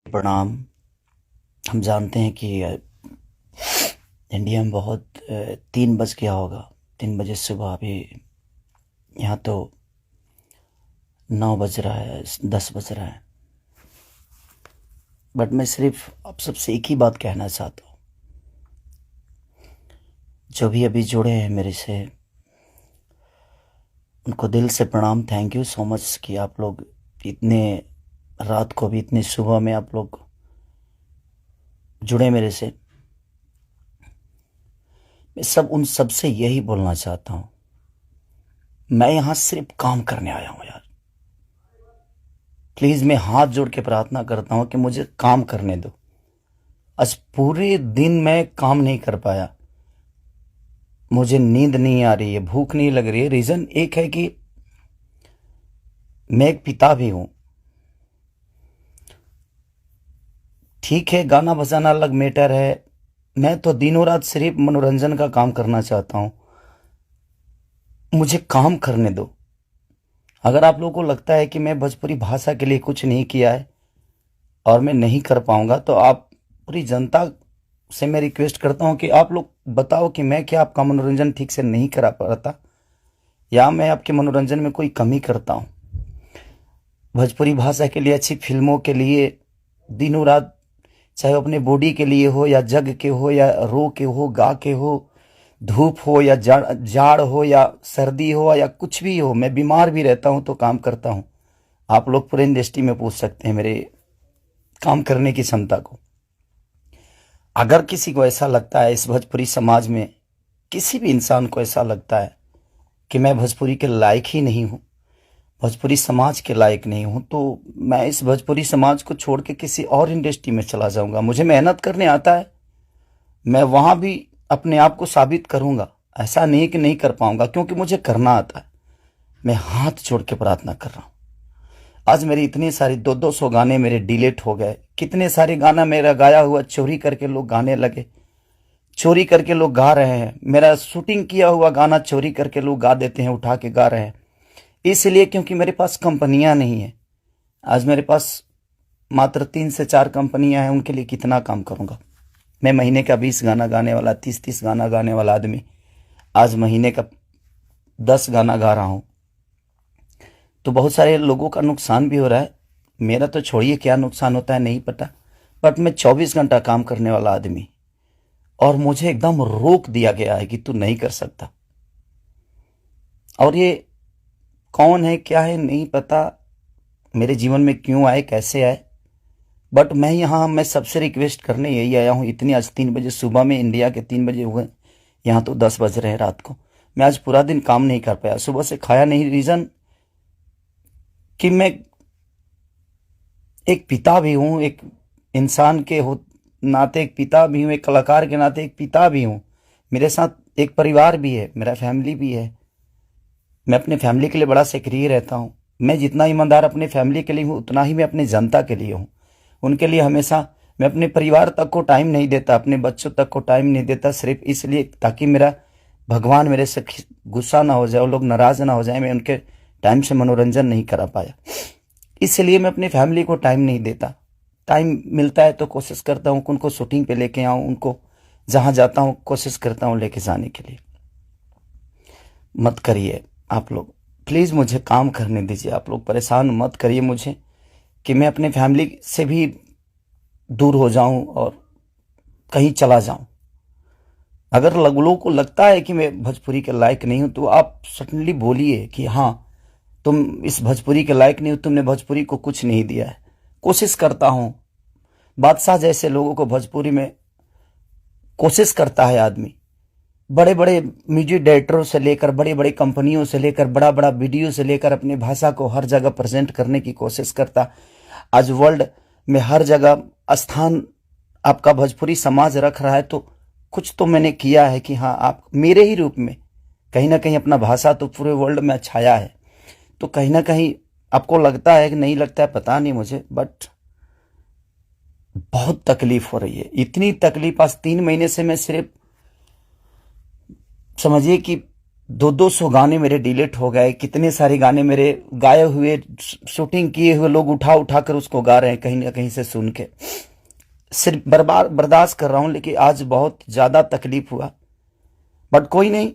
प्रणाम। हम जानते हैं कि इंडिया में बहुत 3 बज गया होगा। 3 बजे सुबह। अभी यहाँ तो 9 बज रहा है, 10 बज रहा है। बट मैं सिर्फ आप सबसे एक ही बात कहना चाहता हूँ। जो भी अभी जुड़े हैं मेरे से, उनको दिल से प्रणाम। थैंक यू सो मच कि आप लोग इतने रात को भी, इतने सुबह में आप लोग जुड़े मेरे से। मैं उन सबसे यही बोलना चाहता हूँ, मैं यहाँ सिर्फ काम करने आया हूँ यार। प्लीज़ मैं हाथ जोड़ के प्रार्थना करता हूँ कि मुझे काम करने दो। आज पूरे दिन मैं काम नहीं कर पाया। मुझे नींद नहीं आ रही है, भूख नहीं लग रही है। रीज़न एक है कि मैं एक पिता भी हूँ। ठीक है, गाना बजाना अलग मैटर है। मैं तो दिनों रात सिर्फ मनोरंजन का काम करना चाहता हूँ। मुझे काम करने दो। अगर आप लोगों को लगता है कि मैं भोजपुरी भाषा के लिए कुछ नहीं किया है और मैं नहीं कर पाऊंगा, तो आप पूरी जनता से मैं रिक्वेस्ट करता हूं कि आप लोग बताओ कि मैं क्या आपका मनोरंजन ठीक से नहीं करा पाता, या मैं आपके मनोरंजन में कोई कमी करता हूं। भोजपुरी भाषा के लिए, अच्छी फिल्मों के लिए दिनों रात, चाहे वो अपने बॉडी के लिए हो या जग के हो या रो के हो, गा के हो, धूप हो या जाड़ हो या सर्दी हो या कुछ भी हो, मैं बीमार भी रहता हूं तो काम करता हूं। आप लोग पूरे इंडस्ट्री में पूछ सकते हैं मेरे काम करने की क्षमता को। अगर किसी को ऐसा लगता है, इस भोजपुरी समाज में किसी भी इंसान को ऐसा लगता है कि मैं भोजपुरी के लायक ही नहीं हूं, भोजपुरी समाज के लायक नहीं हूं, तो मैं इस भोजपुरी समाज को छोड़ के किसी और इंडस्ट्री में चला जाऊंगा। मुझे मेहनत करने आता है, मैं वहां भी अपने आप को साबित करूंगा। ऐसा नहीं कि नहीं कर पाऊंगा, क्योंकि मुझे करना आता है। मैं हाथ जोड़ के प्रार्थना कर रहा हूं। आज मेरी इतनी सारी 200 गाने मेरे डिलीट हो गए। कितने सारे गाना मेरा गाया हुआ चोरी करके लोग गाने लगे, चोरी करके लोग गा रहे हैं। मेरा शूटिंग किया हुआ गाना चोरी करके लोग गा देते हैं, उठा के गा रहे हैं। इसलिए क्योंकि मेरे पास कंपनियां नहीं है। आज मेरे पास मात्र 3 से 4 कंपनियां हैं। उनके लिए कितना काम करूंगा मैं? महीने का 20 गाना गाने वाला, 30 गाना गाने वाला आदमी आज महीने का 10 गाना गा रहा हूं। तो बहुत सारे लोगों का नुकसान भी हो रहा है। मेरा तो छोड़िए, क्या नुकसान होता है नहीं पता। बट मैं 24 घंटा काम करने वाला आदमी, और मुझे एकदम रोक दिया गया है कि तू नहीं कर सकता। और ये कौन है, क्या है, नहीं पता। मेरे जीवन में क्यों आए, कैसे आए। बट मैं सबसे रिक्वेस्ट करने यही आया हूं। इतनी आज 3 बजे सुबह में, इंडिया के 3 बजे हुए, यहाँ तो 10 बज रहे हैं रात को। मैं आज पूरा दिन काम नहीं कर पाया, सुबह से खाया नहीं। रीजन कि मैं एक पिता भी हूं, एक इंसान के नाते एक पिता भी हूं, एक कलाकार के नाते एक पिता भी हूं। मेरे साथ एक परिवार भी है, मेरा फैमिली भी है। मैं अपने फैमिली के लिए बड़ा सक्रिय रहता हूं। मैं जितना ईमानदार अपने फैमिली के लिए हूं, उतना ही मैं अपने जनता के लिए हूं। उनके लिए हमेशा मैं अपने परिवार तक को टाइम नहीं देता, अपने बच्चों तक को टाइम नहीं देता, सिर्फ इसलिए ताकि मेरा भगवान मेरे से गुस्सा ना हो जाए, वो लोग नाराज ना हो जाए। मैं उनके टाइम से मनोरंजन नहीं करा पाया, इसलिए मैं अपनी फैमिली को टाइम नहीं देता। टाइम मिलता है तो कोशिश करता हूँ उनको शूटिंग पे लेके आऊँ, उनको जहाँ जाता हूँ कोशिश करता हूँ लेके जाने के लिए। मत करिए आप लोग, प्लीज़ मुझे काम करने दीजिए। आप लोग परेशान मत करिए मुझे कि मैं अपने फैमिली से भी दूर हो जाऊं और कहीं चला जाऊं। अगर लोगों को लगता है कि मैं भोजपुरी के लायक नहीं हूं, तो आप सडनली बोलिए कि हाँ, तुम इस भोजपुरी के लायक नहीं हो, तुमने भोजपुरी को कुछ नहीं दिया है। कोशिश करता हूं। बादशाह जैसे लोगों को भोजपुरी में कोशिश करता है आदमी। बड़े बड़े म्यूजिक डायरेक्टरों से लेकर, बड़ी बड़ी कंपनियों से लेकर, बड़ा बड़ा वीडियो से लेकर अपनी भाषा को हर जगह प्रेजेंट करने की कोशिश करता। आज वर्ल्ड में हर जगह स्थान आपका भोजपुरी समाज रख रहा है, तो कुछ तो मैंने किया है कि हाँ, आप मेरे ही रूप में कहीं ना कहीं अपना भाषा तो पूरे वर्ल्ड में छाया है। तो कहीं ना कहीं आपको लगता है कि नहीं लगता है, पता नहीं मुझे, बट बहुत तकलीफ हो रही है। इतनी तकलीफ आज 3 महीने से मैं सिर्फ समझिए कि 200 गाने मेरे डिलीट हो गए, कितने सारे गाने मेरे गाए हुए, शूटिंग किए हुए लोग उठा उठा कर उसको गा रहे हैं कहीं ना कहीं से सुन के। सिर्फ बर्बाद बर्दाश्त कर रहा हूं, लेकिन आज बहुत ज्यादा तकलीफ हुआ। बट कोई नहीं,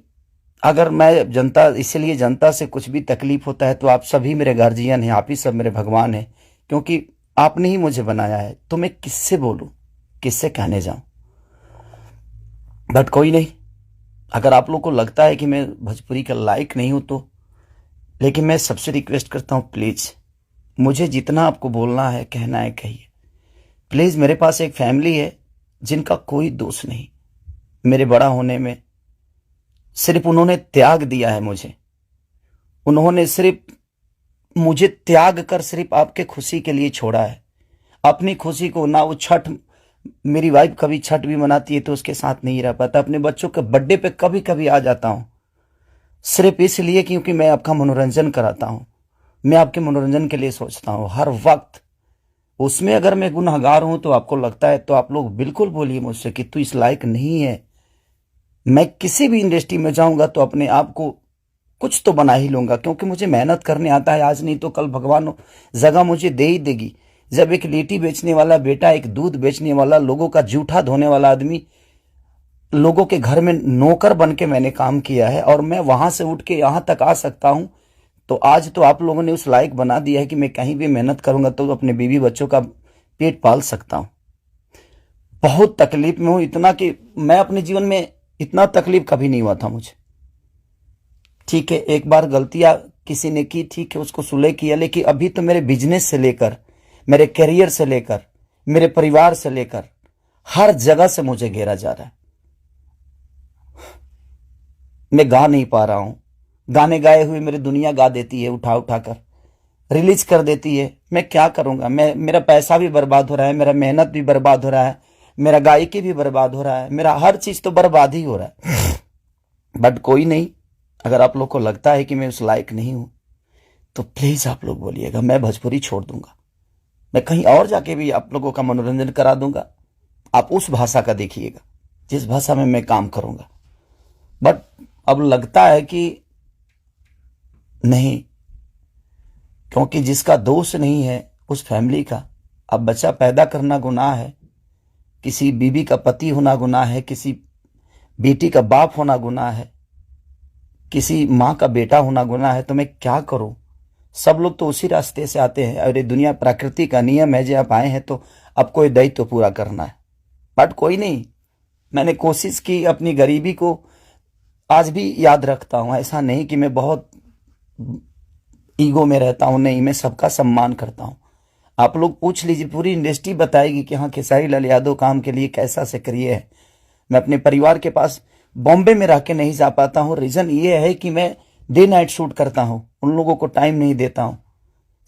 अगर मैं जनता, इसीलिए जनता से कुछ भी तकलीफ होता है तो आप सभी मेरे गार्जियन हैं, आप ही सब मेरे भगवान हैं, क्योंकि आपने ही मुझे बनाया है। तो मैं किससे बोलूं, किससे कहने जाऊं। बट कोई नहीं, अगर आप लोग को लगता है कि मैं भोजपुरी का लायक नहीं हूं तो, लेकिन मैं सबसे रिक्वेस्ट करता हूं, प्लीज मुझे जितना आपको बोलना है, कहना है, कहिए प्लीज। मेरे पास एक फैमिली है जिनका कोई दोष नहीं मेरे बड़ा होने में। सिर्फ उन्होंने त्याग दिया है मुझे, उन्होंने सिर्फ मुझे त्याग कर सिर्फ आपके खुशी के लिए छोड़ा है। अपनी खुशी को ना, वो छठ, मेरी वाइफ कभी छठ भी मनाती है तो उसके साथ नहीं रह पाता। अपने बच्चों के बर्थडे पे कभी कभी आ जाता हूं, सिर्फ इसलिए क्योंकि मैं आपका मनोरंजन कराता हूं, मैं आपके मनोरंजन के लिए सोचता हूं हर वक्त। उसमें अगर मैं गुनहगार हूं तो आपको लगता है तो आप लोग बिल्कुल बोलिए मुझसे कि तू इस लायक नहीं है। मैं किसी भी इंडस्ट्री में जाऊंगा तो अपने आप को कुछ तो बना ही लूंगा, क्योंकि मुझे मेहनत करने आता है। आज नहीं तो कल भगवान जगह मुझे दे ही देगी। जब एक लिट्टी बेचने वाला बेटा, एक दूध बेचने वाला, लोगों का जूठा धोने वाला आदमी, लोगों के घर में नौकर बन के मैंने काम किया है और मैं वहां से उठ के यहां तक आ सकता हूं, तो आज तो आप लोगों ने उस लायक बना दिया है कि मैं कहीं भी मेहनत करूंगा तो अपने बीवी बच्चों का पेट पाल सकता हूं। बहुत तकलीफ में हूं, इतना कि मैं अपने जीवन में इतना तकलीफ कभी नहीं हुआ था मुझे। ठीक है, एक बार गलतियां किसी ने की, ठीक है, उसको सुलह किया, लेकिन अभी तो मेरे बिजनेस से लेकर, मेरे करियर से लेकर, मेरे परिवार से लेकर हर जगह से मुझे घेरा जा रहा है। मैं गा नहीं पा रहा हूं। गाने गाए हुए मेरी दुनिया गा देती है, उठा उठा कर रिलीज कर देती है। मैं क्या करूंगा, मेरा पैसा भी बर्बाद हो रहा है, मेरा मेहनत भी बर्बाद हो रहा है, मेरा गायकी भी बर्बाद हो रहा है, मेरा हर चीज तो बर्बाद ही हो रहा है। बट कोई नहीं, अगर आप लोग को लगता है कि मैं उस लायक नहीं हूं तो प्लीज आप लोग बोलिएगा, मैं भोजपुरी छोड़ दूंगा, मैं कहीं और जाके भी आप लोगों का मनोरंजन करा दूंगा। आप उस भाषा का देखिएगा जिस भाषा में मैं काम करूंगा। बट अब लगता है कि नहीं, क्योंकि जिसका दोष नहीं है उस फैमिली का, अब बच्चा पैदा करना गुनाह है, किसी बीबी का पति होना गुनाह है, किसी बेटी का बाप होना गुनाह है, किसी माँ का बेटा होना गुनाह है। तो मैं क्या करूं। सब लोग तो उसी रास्ते से आते हैं और ये दुनिया प्रकृति का नियम है, जो आप आए हैं तो आपको ये दायित्व तो पूरा करना है। बट कोई नहीं, मैंने कोशिश की, अपनी गरीबी को आज भी याद रखता हूं। ऐसा नहीं कि मैं बहुत ईगो में रहता हूं, नहीं, मैं सबका सम्मान करता हूं। आप लोग पूछ लीजिए, पूरी इंडस्ट्री बताएगी कि हाँ, खेसारी लाल यादव काम के लिए कैसा सक्रिय है। मैं अपने परिवार के पास बॉम्बे में रह के नहीं जा पाता हूं। रीजन ये है कि मैं डे नाइट शूट करता हूं, उन लोगों को टाइम नहीं देता हूं,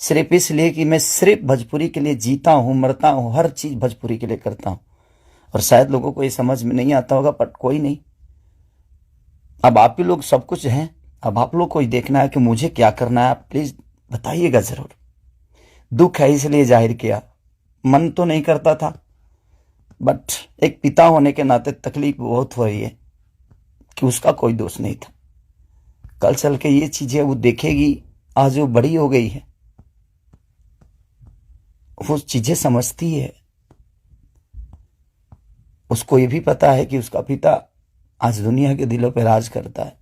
सिर्फ इसलिए कि मैं सिर्फ भोजपुरी के लिए जीता हूं, मरता हूं, हर चीज भोजपुरी के लिए करता हूं। और शायद लोगों को ये समझ में नहीं आता होगा, बट कोई नहीं, अब आप ही लोग सब कुछ हैं। अब आप लोग को ही देखना है कि मुझे क्या करना है। आप प्लीज बताइएगा जरूर। दुख है इसलिए जाहिर किया, मन तो नहीं करता था, बट एक पिता होने के नाते तकलीफ बहुत हो रही है कि उसका कोई दोष नहीं था। कल चल के ये चीजें वो देखेगी, आज वो बड़ी हो गई है, वो चीजें समझती है। उसको ये भी पता है कि उसका पिता आज दुनिया के दिलों पर राज करता है।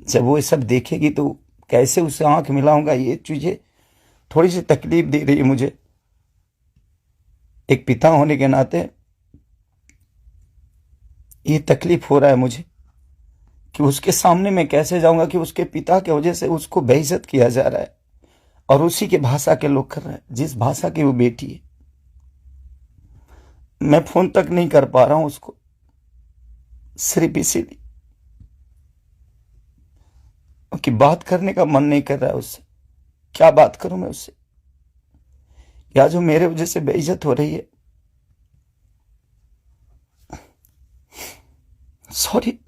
जब वो ये सब देखेगी तो कैसे उससे आंख मिलाऊंगा, ये चीजें थोड़ी सी तकलीफ दे रही है मुझे। एक पिता होने के नाते ये तकलीफ हो रहा है मुझे कि उसके सामने मैं कैसे जाऊंगा कि उसके पिता के वजह से उसको बेइज्जत किया जा रहा है और उसी के भाषा के लोग कर रहे हैं, जिस भाषा की वो बेटी है। मैं फोन तक नहीं कर पा रहा हूं उसको, सिर्फ इसीलिए कि बात करने का मन नहीं कर रहा है उससे। क्या बात करूं मैं उससे, या जो मेरे वजह से बेइज्जत हो रही है। सॉरी।